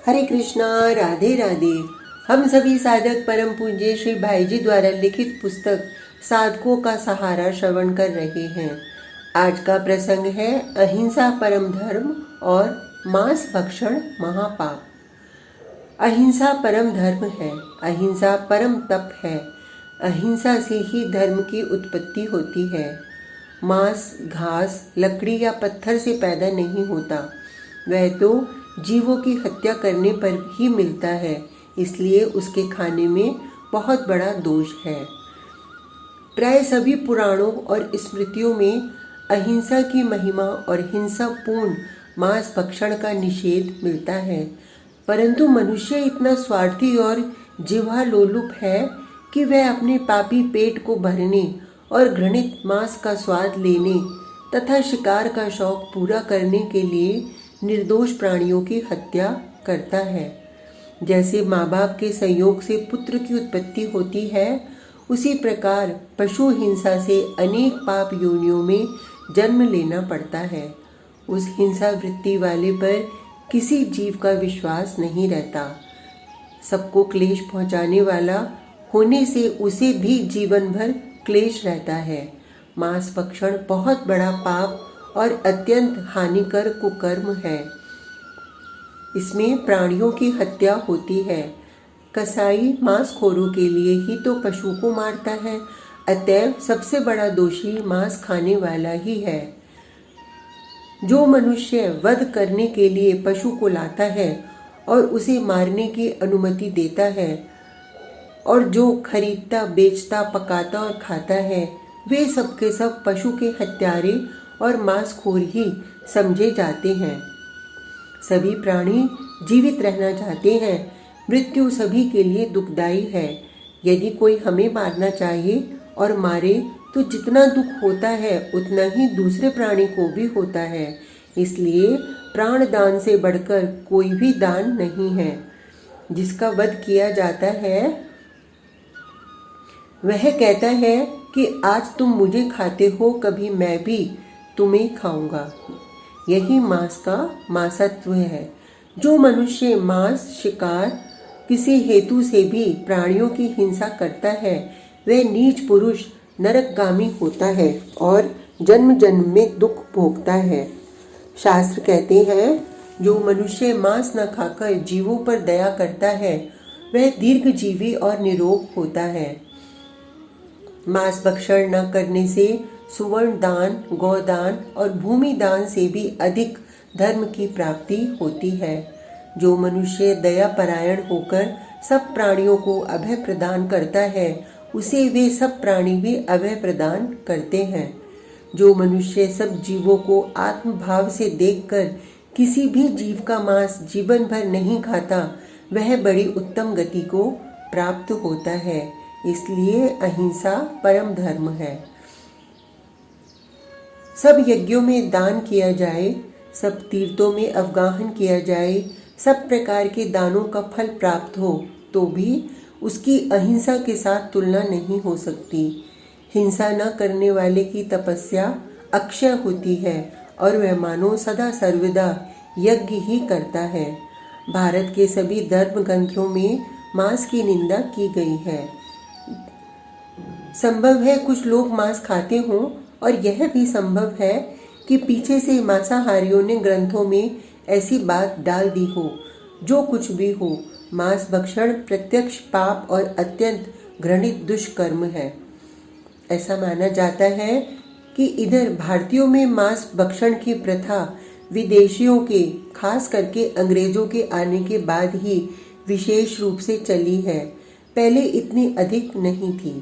हरे कृष्णा, राधे राधे। हम सभी साधक परम पूज्य श्री भाई जी द्वारा लिखित पुस्तक साधकों का सहारा श्रवण कर रहे हैं। आज का प्रसंग है अहिंसा परम धर्म और मांस भक्षण महापाप। अहिंसा परम धर्म है, अहिंसा परम तप है। अहिंसा से ही धर्म की उत्पत्ति होती है। मांस घास, लकड़ी या पत्थर से पैदा नहीं होता, वह तो जीवों की हत्या करने पर ही मिलता है, इसलिए उसके खाने में बहुत बड़ा दोष है। प्राय सभी पुराणों और स्मृतियों में अहिंसा की महिमा और हिंसा पूर्ण मांस भक्षण का निषेध मिलता है, परंतु मनुष्य इतना स्वार्थी और जिह्वा लोलुप है कि वह अपने पापी पेट को भरने और घृणित मांस का स्वाद लेने तथा शिकार का शौक पूरा करने के लिए निर्दोष प्राणियों की हत्या करता है। जैसे माँ बाप के संयोग से पुत्र की उत्पत्ति होती है, उसी प्रकार पशु हिंसा से अनेक पाप योनियों में जन्म लेना पड़ता है। उस हिंसा वृत्ति वाले पर किसी जीव का विश्वास नहीं रहता। सबको क्लेश पहुँचाने वाला होने से उसे भी जीवन भर क्लेश रहता है। मांस भक्षण बहुत बड़ा पाप और अत्यंत हानिकर कुकर्म है। इसमें प्राणियों की हत्या होती है। कसाई मांसखोरों के लिए ही तो पशु को मारता है, अतएव सबसे बड़ा दोषी मांस खाने वाला ही है। जो मनुष्य वध करने के लिए पशु को लाता है और उसे मारने की अनुमति देता है, और जो खरीदता, बेचता, पकाता और खाता है, वे सब के सब पशु के हत्यारे और मांसखोर ही समझे जाते हैं। सभी प्राणी जीवित रहना चाहते हैं। मृत्यु सभी के लिए दुखदायी है। यदि कोई हमें मारना चाहे और मारे तो जितना दुख होता है उतना ही दूसरे प्राणी को भी होता है। इसलिए प्राण दान से बढ़कर कोई भी दान नहीं है। जिसका वध किया जाता है वह कहता है कि आज तुम मुझे खाते हो, कभी मैं भी तुम्हें खाऊंगा। यही मांस का मांसत्व है। जो मनुष्य मांस, शिकार किसी हेतु से भी प्राणियों की हिंसा करता है, वह नीच पुरुष नरकगामी होता है और जन्म जन्म में दुख भोगता है। शास्त्र कहते हैं, जो मनुष्य मांस न खाकर जीवों पर दया करता है, वह दीर्घजीवी और निरोग होता है। मांस भक्षण न करने से सुवर्ण दान, गौदान और भूमि दान से भी अधिक धर्म की प्राप्ति होती है। जो मनुष्य दया परायण होकर सब प्राणियों को अभय प्रदान करता है, उसे वे सब प्राणी भी अभय प्रदान करते हैं। जो मनुष्य सब जीवों को आत्मभाव से देखकर किसी भी जीव का मांस जीवन भर नहीं खाता, वह बड़ी उत्तम गति को प्राप्त होता है। इसलिए अहिंसा परम धर्म है। सब यज्ञों में दान किया जाए, सब तीर्थों में अवगाहन किया जाए, सब प्रकार के दानों का फल प्राप्त हो, तो भी उसकी अहिंसा के साथ तुलना नहीं हो सकती। हिंसा न करने वाले की तपस्या अक्षय होती है और वह मानो सदा सर्वदा यज्ञ ही करता है। भारत के सभी धर्म ग्रंथों में मांस की निंदा की गई है। संभव है कुछ लोग मांस खाते हों, और यह भी संभव है कि पीछे से मांसाहारियों ने ग्रंथों में ऐसी बात डाल दी हो। जो कुछ भी हो, मांस भक्षण प्रत्यक्ष पाप और अत्यंत घृणित दुष्कर्म है। ऐसा माना जाता है कि इधर भारतीयों में मांस भक्षण की प्रथा विदेशियों के, खास करके अंग्रेजों के आने के बाद ही विशेष रूप से चली है। पहले इतनी अधिक नहीं थी।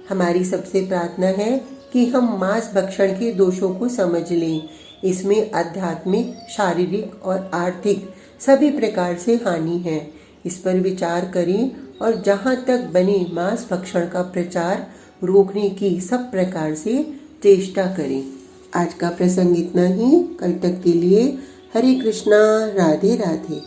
हमारी सबसे प्रार्थना है कि हम मांस भक्षण के दोषों को समझ लें। इसमें आध्यात्मिक, शारीरिक और आर्थिक सभी प्रकार से हानि है। इस पर विचार करें और जहाँ तक बने मांस भक्षण का प्रचार रोकने की सब प्रकार से चेष्टा करें। आज का प्रसंग इतना ही। कल तक के लिए हरे कृष्णा, राधे राधे।